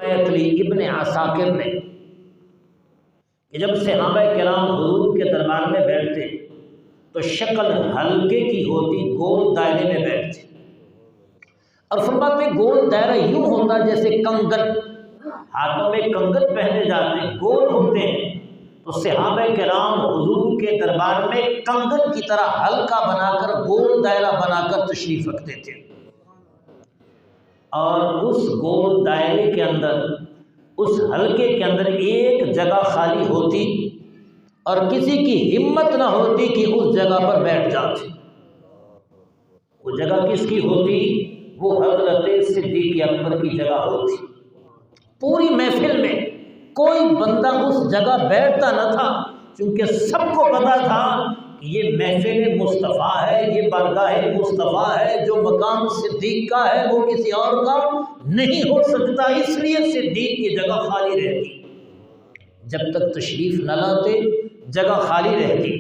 ابن عساکر نے کہ جب صحابہ کرام حضور کے دربار میں بیٹھتے تو شکل حلقے کی ہوتی، گول دائرے میں بیٹھتے، اور فرماتے گول دائرہ یوں ہوتا جیسے کنگن، ہاتھوں میں کنگن پہنے جاتے گول ہوتے ہیں، تو صحابہ کرام حضور کے دربار میں کنگن کی طرح حلقہ بنا کر، گول دائرہ بنا کر تشریف رکھتے تھے، اور اس گول دائرے کے اندر، اس حلقے کے اندر ایک جگہ خالی ہوتی اور کسی کی ہمت نہ ہوتی کہ اس جگہ پر بیٹھ جاتے۔ وہ جگہ کس کی ہوتی؟ وہ حضرت صدیق اکبر کی جگہ ہوتی۔ پوری محفل میں کوئی بندہ اس جگہ بیٹھتا نہ تھا، کیونکہ سب کو پتا تھا کہ یہ محفل مصطفیٰ ہے، یہ بارگاہ مصطفیٰ ہے، جو مقام صدیق کا ہے وہ کسی اور کا نہیں ہو سکتا، اس لیے صدیق کی جگہ خالی رہتی۔ جب تک تشریف نہ لاتے جگہ خالی رہتی۔